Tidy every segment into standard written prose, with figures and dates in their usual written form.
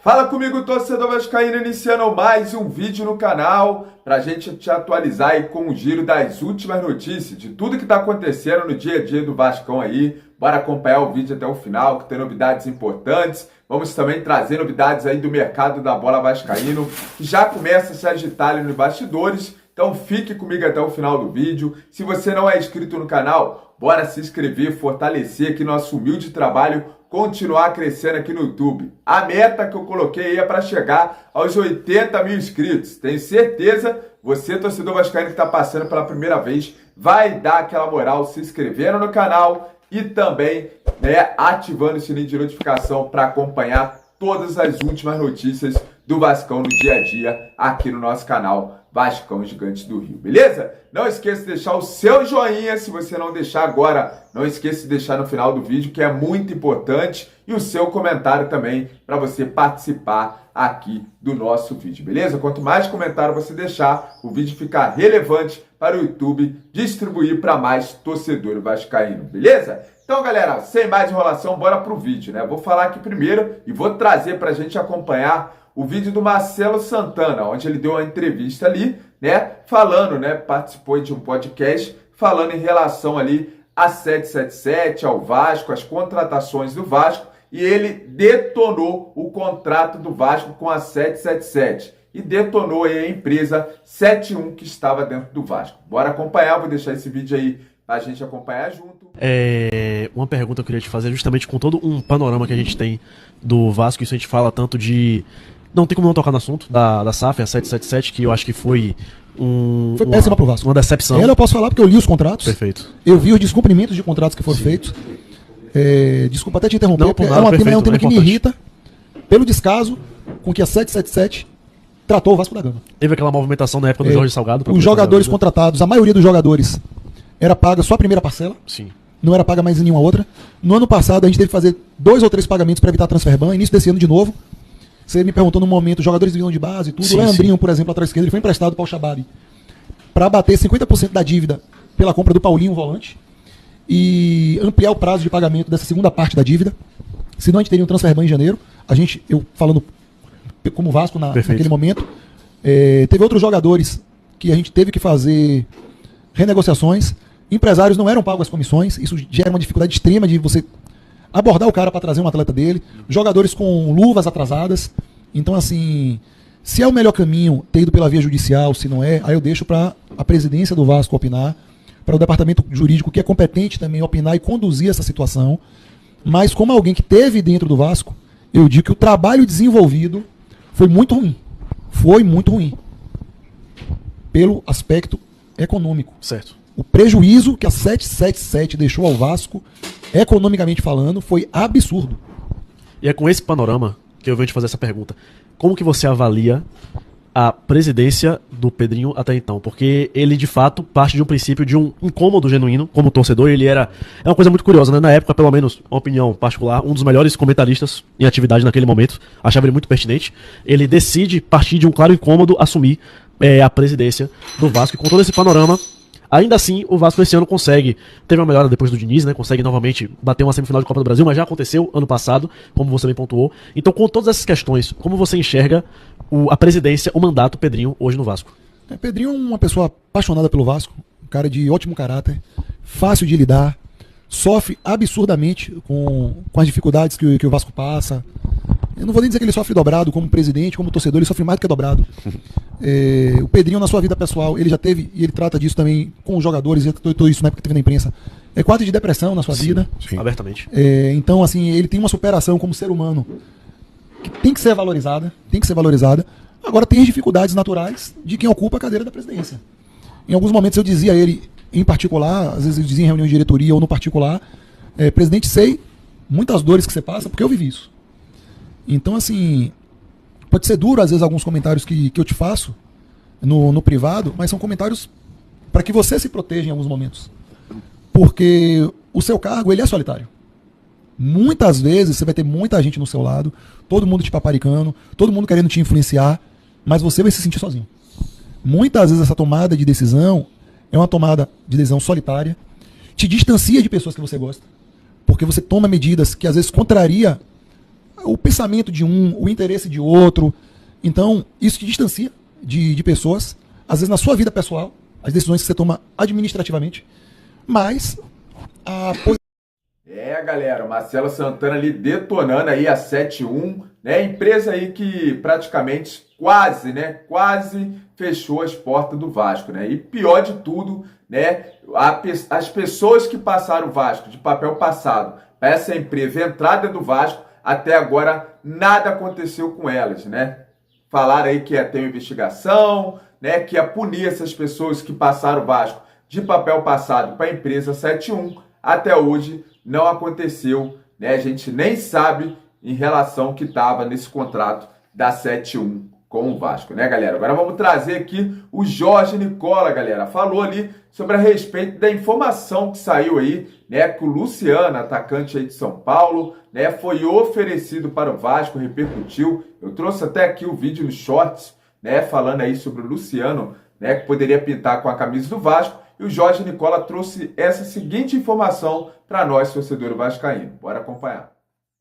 Fala comigo, torcedor vascaíno, iniciando mais um vídeo no canal pra gente te atualizar aí com o giro das últimas notícias, de tudo que tá acontecendo no dia a dia do Vascão aí. Bora acompanhar o vídeo até o final, que tem novidades importantes. Vamos também trazer novidades aí do mercado da bola vascaíno, que já começa a se agitar ali nos bastidores. Então fique comigo até o final do vídeo. Se você não é inscrito no canal, bora se inscrever, fortalecer aqui nosso humilde trabalho, continuar crescendo aqui no YouTube. A meta que eu coloquei aí é para chegar aos 80 mil inscritos. Tenho certeza, você, torcedor vascaíno que está passando pela primeira vez, vai dar aquela moral se inscrevendo no canal e também ativando o sininho de notificação para acompanhar todas as últimas notícias do Vascão no dia a dia aqui no nosso canal Vascão Gigantes do Rio, beleza? Não esqueça de deixar o seu joinha, se você não deixar agora, não esqueça de deixar no final do vídeo, que é muito importante, e o seu comentário também, para você participar aqui do nosso vídeo, beleza? Quanto mais comentário você deixar, o vídeo ficar relevante para o YouTube distribuir para mais torcedor vascaíno, beleza? Então, galera, sem mais enrolação, bora pro vídeo, né? Vou falar aqui primeiro e vou trazer para a gente acompanhar o vídeo do Marcelo Santana, onde ele deu uma entrevista ali, né, falando, né, participou de um podcast, falando em relação ali a 777, ao Vasco, as contratações do Vasco, e ele detonou o contrato do Vasco com a 777 e detonou aí a empresa 71 que estava dentro do Vasco. Bora acompanhar, vou deixar esse vídeo aí pra gente acompanhar junto. Uma pergunta que eu queria te fazer, justamente com todo um panorama que a gente tem do Vasco, isso a gente fala tanto de... Não tem como não tocar no assunto da SAF, a 777, que eu acho que foi foi péssima pro Vasco. Uma decepção. Ela eu posso falar porque eu li os contratos. Perfeito. Eu vi os descumprimentos de contratos que foram feitos. Desculpa até te interromper, não, porque nada, é um tema que me irrita pelo descaso com que a 777 tratou o Vasco da Gama. Teve aquela movimentação na época do Jorge Salgado. Os jogadores contratados, a maioria dos jogadores era paga só a primeira parcela. Sim. Não era paga mais em nenhuma outra. No ano passado a gente teve que fazer 2 ou 3 pagamentos para evitar transfer ban. Início desse ano de novo. Você me perguntou no momento, os jogadores vinham de base e tudo. Sim, o Leandrinho, por exemplo, atrás esquerda, ele foi emprestado para o Xababi para bater 50% da dívida pela compra do Paulinho, o volante, e ampliar o prazo de pagamento dessa segunda parte da dívida. Senão a gente teria um transfer ban em janeiro. Eu falando como Vasco naquele momento. Teve outros jogadores que a gente teve que fazer renegociações. Empresários não eram pagos as comissões. Isso gera uma dificuldade extrema de você abordar o cara para trazer um atleta dele. Jogadores com luvas atrasadas. Então, assim, se é o melhor caminho ter ido pela via judicial, se não é, aí eu deixo para a presidência do Vasco opinar, para o departamento jurídico, que é competente também, opinar e conduzir essa situação. Mas como alguém que teve dentro do Vasco, eu digo que o trabalho desenvolvido foi muito ruim. Foi muito ruim. Pelo aspecto econômico. Certo. O prejuízo que a 777 deixou ao Vasco, economicamente falando, foi absurdo. E é com esse panorama que eu venho te fazer essa pergunta. Como que você avalia a presidência do Pedrinho até então? Porque ele, de fato, parte de um princípio de um incômodo genuíno como torcedor. Ele era... É uma coisa muito curiosa, né? Na época, pelo menos, uma opinião particular, um dos melhores comentaristas em atividade naquele momento. Achava ele muito pertinente. Ele decide, partir de um claro incômodo, assumir a presidência do Vasco. E com todo esse panorama... Ainda assim, o Vasco esse ano consegue, teve uma melhora depois do Diniz, né? Consegue novamente bater uma semifinal de Copa do Brasil, mas já aconteceu ano passado, como você bem pontuou. Então, com todas essas questões, como você enxerga a presidência, o mandato Pedrinho hoje no Vasco? Pedrinho é uma pessoa apaixonada pelo Vasco, um cara de ótimo caráter, fácil de lidar, sofre absurdamente com as dificuldades que o Vasco passa. Eu não vou nem dizer que ele sofre dobrado como presidente, como torcedor, ele sofre mais do que dobrado. O Pedrinho, na sua vida pessoal, ele já teve, e ele trata disso também com os jogadores, e tudo isso na época que teve na imprensa, quadro de depressão na sua vida. Sim, abertamente. Então, assim, ele tem uma superação como ser humano que tem que ser valorizada, Agora, tem as dificuldades naturais de quem ocupa a cadeira da presidência. Em alguns momentos eu dizia a ele, em particular, às vezes eu dizia em reunião de diretoria ou no particular, presidente, sei muitas dores que você passa, porque eu vivi isso. Então, assim, pode ser duro, às vezes, alguns comentários que eu te faço no privado, mas são comentários para que você se proteja em alguns momentos. Porque o seu cargo, ele é solitário. Muitas vezes você vai ter muita gente no seu lado, todo mundo te paparicando, todo mundo querendo te influenciar, mas você vai se sentir sozinho. Muitas vezes essa tomada de decisão é uma tomada de decisão solitária, te distancia de pessoas que você gosta, porque você toma medidas que às vezes contraria o pensamento de um, o interesse de outro. Então, isso te distancia de pessoas, às vezes na sua vida pessoal, as decisões que você toma administrativamente, mas galera, o Marcelo Santana ali detonando aí a 7-1, né? Empresa aí que praticamente quase fechou as portas do Vasco, né? E pior de tudo, né? As pessoas que passaram o Vasco de papel passado para essa empresa entrada do Vasco, até agora nada aconteceu com elas, né? Falaram aí que ia ter uma investigação, né? Que ia punir essas pessoas que passaram o Vasco de papel passado para a empresa 7-1. Até hoje não aconteceu, né? A gente nem sabe em relação que estava nesse contrato da 7-1 com o Vasco, né, galera? Agora vamos trazer aqui o Jorge Nicola, galera. Falou ali sobre a respeito da informação que saiu aí, né, que o Luciano, atacante aí de São Paulo, né, foi oferecido para o Vasco, repercutiu. Eu trouxe até aqui o vídeo nos shorts, né, falando aí sobre o Luciano, né, que poderia pintar com a camisa do Vasco. E o Jorge Nicola trouxe essa seguinte informação para nós, torcedor vascaíno. Bora acompanhar.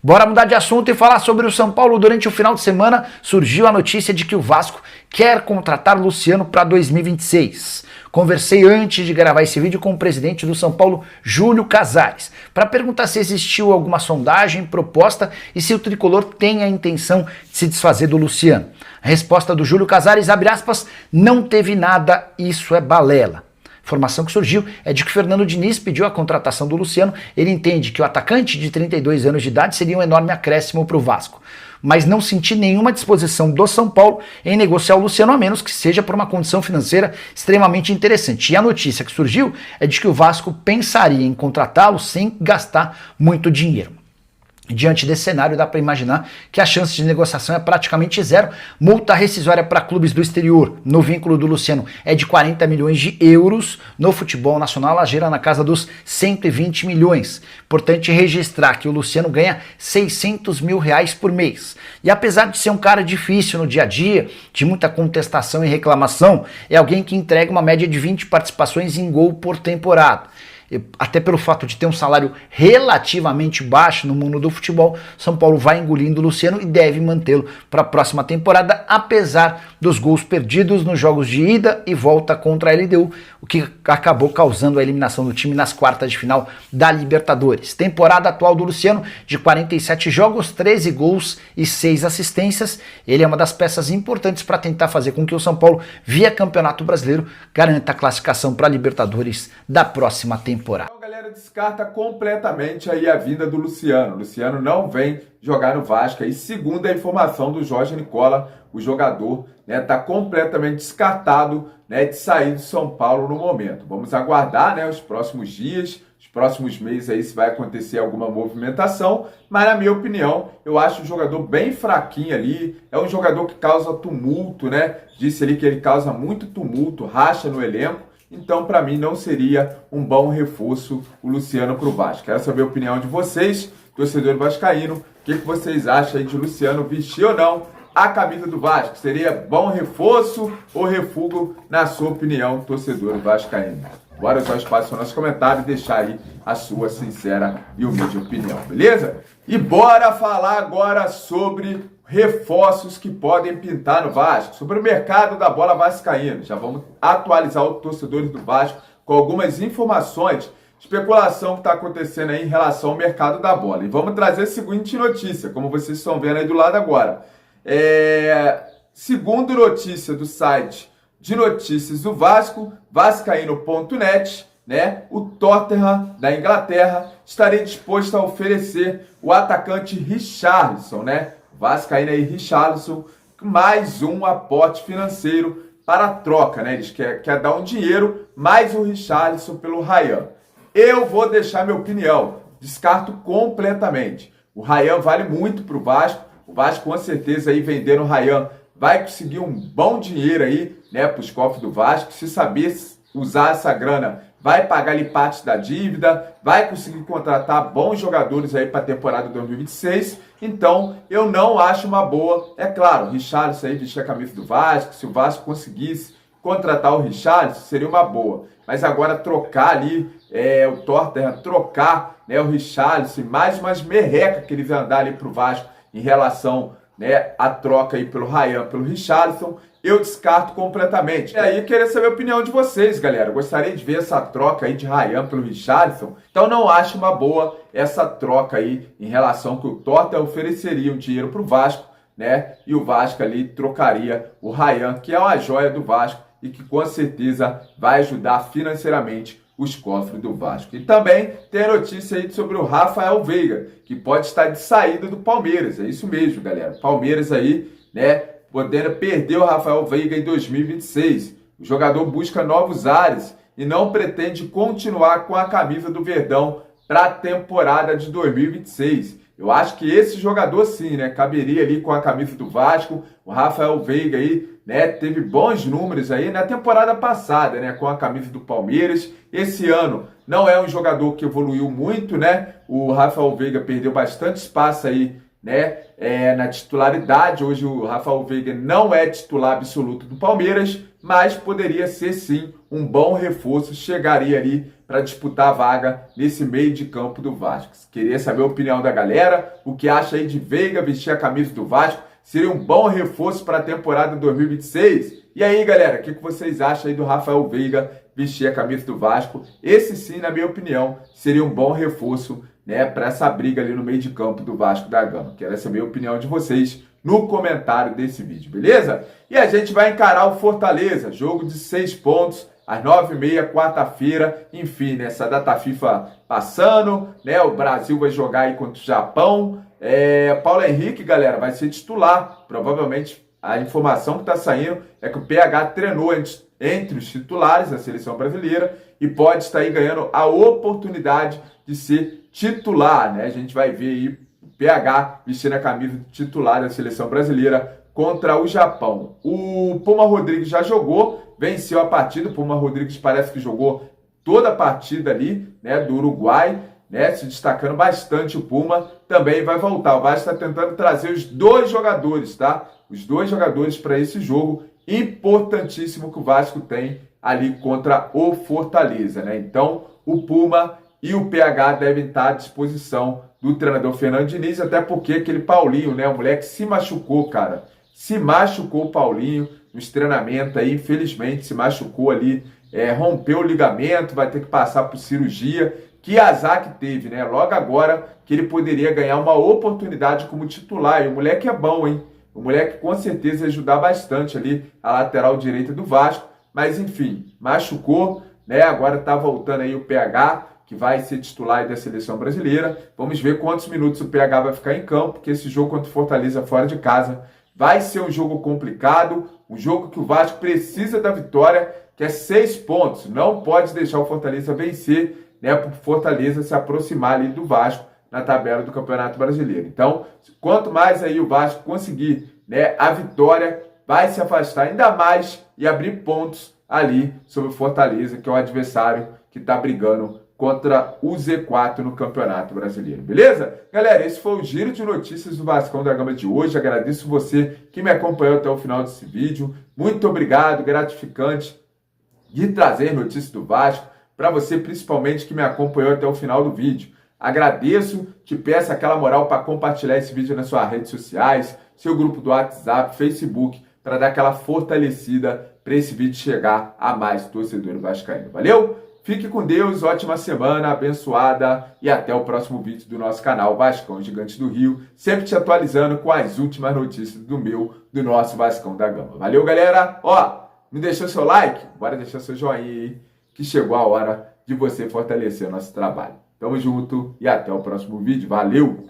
Bora mudar de assunto e falar sobre o São Paulo. Durante o final de semana surgiu a notícia de que o Vasco quer contratar Luciano para 2026. Conversei antes de gravar esse vídeo com o presidente do São Paulo, Júlio Casares, para perguntar se existiu alguma sondagem, proposta e se o tricolor tem a intenção de se desfazer do Luciano. A resposta do Júlio Casares, abre aspas, não teve nada, isso é balela. A informação que surgiu é de que o Fernando Diniz pediu a contratação do Luciano. Ele entende que o atacante de 32 anos de idade seria um enorme acréscimo para o Vasco, mas não senti nenhuma disposição do São Paulo em negociar o Luciano, a menos que seja por uma condição financeira extremamente interessante. E a notícia que surgiu é de que o Vasco pensaria em contratá-lo sem gastar muito dinheiro. Diante desse cenário, dá para imaginar que a chance de negociação é praticamente zero. Multa rescisória para clubes do exterior no vínculo do Luciano é de 40 milhões de euros. No futebol nacional, ela gira na casa dos 120 milhões. Importante registrar que o Luciano ganha 600 mil reais por mês. E apesar de ser um cara difícil no dia a dia, de muita contestação e reclamação, é alguém que entrega uma média de 20 participações em gol por temporada. Até pelo fato de ter um salário relativamente baixo no mundo do futebol, São Paulo vai engolindo o Luciano e deve mantê-lo para a próxima temporada, apesar dos gols perdidos nos jogos de ida e volta contra a LDU, o que acabou causando a eliminação do time nas quartas de final da Libertadores. Temporada atual do Luciano, de 47 jogos, 13 gols e 6 assistências. Ele é uma das peças importantes para tentar fazer com que o São Paulo, via Campeonato Brasileiro, garanta a classificação para a Libertadores da próxima temporada. Então, galera, descarta completamente aí a vinda do Luciano. O Luciano não vem jogar no Vasco. E segundo a informação do Jorge Nicola, o jogador está completamente descartado, né, de sair do São Paulo no momento. Vamos aguardar, né, os próximos dias, os próximos meses aí se vai acontecer alguma movimentação. Mas na minha opinião, eu acho um jogador bem fraquinho ali. É um jogador que causa tumulto, né? Disse ali que ele causa muito tumulto, racha no elenco. Então, para mim, não seria um bom reforço o Luciano para o Vasco. Quero saber a opinião de vocês, torcedor vascaíno. O que vocês acham aí de Luciano vestir ou não a camisa do Vasco? Seria bom reforço ou refúgio, na sua opinião, torcedor vascaíno? Bora usar o espaço para o nosso comentário e deixar aí a sua sincera e humilde opinião, beleza? E bora falar agora sobre reforços que podem pintar no Vasco, sobre o mercado da bola vascaína. Já vamos atualizar os torcedores do Vasco com algumas informações, especulação que está acontecendo aí em relação ao mercado da bola. E vamos trazer a seguinte notícia, como vocês estão vendo aí do lado agora. Segundo notícia do site de notícias do Vasco, vascaíno.net, né, o Tottenham da Inglaterra estaria disposto a oferecer o atacante Richarlison, né? Vascaíno aí, Richarlison, mais um aporte financeiro para a troca, né? Eles querem dar um dinheiro, mais o Richarlison pelo Ryan. Eu vou deixar minha opinião, descarto completamente. O Ryan vale muito para o Vasco com certeza aí vendendo o Ryan vai conseguir um bom dinheiro aí, né, para os cofres do Vasco. Se saber usar essa grana, vai pagar ali parte da dívida, vai conseguir contratar bons jogadores aí para a temporada 2026. Então, eu não acho uma boa. É claro, o Richarlison aí vestir a camisa do Vasco, se o Vasco conseguisse contratar o Richarlison, seria uma boa. Mas agora trocar ali, o Tottenham trocar, né, o Richarlison, mais umas merrecas que ele vai andar ali pro Vasco em relação, né, à troca aí pelo Ryan, pelo Richarlison, eu descarto completamente. E aí, queria saber a opinião de vocês, galera. Eu gostaria de ver essa troca aí de Ryan pelo Richarlison. Então não acho uma boa essa troca aí em relação ao que o Tottenham ofereceria um dinheiro para o Vasco, né? E o Vasco ali trocaria o Ryan, que é uma joia do Vasco e que com certeza vai ajudar financeiramente os cofres do Vasco. E também tem a notícia aí sobre o Rafael Veiga, que pode estar de saída do Palmeiras. É isso mesmo, galera. Palmeiras aí, né, podendo perder o Rafael Veiga em 2026. O jogador busca novos ares e não pretende continuar com a camisa do Verdão para a temporada de 2026. Eu acho que esse jogador sim, né, caberia ali com a camisa do Vasco. O Rafael Veiga aí, né, teve bons números aí na temporada passada, né, com a camisa do Palmeiras. Esse ano não é um jogador que evoluiu muito, né? O Rafael Veiga perdeu bastante espaço aí, né, na titularidade. Hoje o Rafael Veiga não é titular absoluto do Palmeiras, mas poderia ser sim um bom reforço, chegaria ali para disputar a vaga nesse meio de campo do Vasco. Queria saber a opinião da galera, o que acha aí de Veiga vestir a camisa do Vasco, seria um bom reforço para a temporada 2026? E aí, galera, o que vocês acham aí do Rafael Veiga vestir a camisa do Vasco? Esse sim, na minha opinião, seria um bom reforço, né, para essa briga ali no meio de campo do Vasco da Gama. Quero saber a opinião de vocês no comentário desse vídeo, beleza? E a gente vai encarar o Fortaleza, jogo de 6 pontos, às 9h30, quarta-feira. Enfim, né, essa data FIFA passando, né, o Brasil vai jogar aí contra o Japão. Paulo Henrique, galera, vai ser titular. Provavelmente a informação que está saindo é que o PH treinou entre os titulares da seleção brasileira e pode estar aí ganhando a oportunidade de ser titular, né? A gente vai ver aí o PH vestindo a camisa titular da seleção brasileira contra o Japão. O Puma Rodrigues já jogou, venceu a partida. O Puma Rodrigues parece que jogou toda a partida ali, né, do Uruguai, né, se destacando bastante. O Puma também vai voltar. O Vasco está tentando trazer os dois jogadores, tá? Os dois jogadores para esse jogo importantíssimo que o Vasco tem ali contra o Fortaleza, né? Então, o Puma e o PH devem estar à disposição do treinador Fernando Diniz, até porque aquele Paulinho, né, o moleque se machucou, cara. Se machucou o Paulinho nos treinamentos aí, infelizmente se machucou ali, rompeu o ligamento, vai ter que passar por cirurgia. Que azar que teve, né? Logo agora que ele poderia ganhar uma oportunidade como titular. E o moleque é bom, hein? O moleque com certeza ia ajudar bastante ali a lateral direita do Vasco. Mas enfim, machucou, né? Agora tá voltando aí o PH, que vai ser titular aí da seleção brasileira. Vamos ver quantos minutos o PH vai ficar em campo, porque esse jogo contra o Fortaleza fora de casa vai ser um jogo complicado, um jogo que o Vasco precisa da vitória, que é 6 pontos. Não pode deixar o Fortaleza vencer, né, para o Fortaleza se aproximar ali do Vasco na tabela do Campeonato Brasileiro. Então, quanto mais aí o Vasco conseguir, né, a vitória, vai se afastar ainda mais e abrir pontos ali sobre o Fortaleza, que é o adversário que está brigando contra o Z4 no Campeonato Brasileiro. Beleza? Galera, esse foi o giro de notícias do Vascão da Gama de hoje. Agradeço você que me acompanhou até o final desse vídeo. Muito obrigado, gratificante de trazer notícias do Vasco para você, principalmente, que me acompanhou até o final do vídeo. Agradeço, te peço aquela moral para compartilhar esse vídeo nas suas redes sociais, seu grupo do WhatsApp, Facebook, para dar aquela fortalecida para esse vídeo chegar a mais torcedores vascaínos. Valeu? Fique com Deus, ótima semana, abençoada e até o próximo vídeo do nosso canal Vascão Gigante do Rio, sempre te atualizando com as últimas notícias do nosso Vascão da Gama. Valeu, galera! Ó, não deixou seu like? Bora deixar seu joinha aí, que chegou a hora de você fortalecer o nosso trabalho. Tamo junto e até o próximo vídeo. Valeu!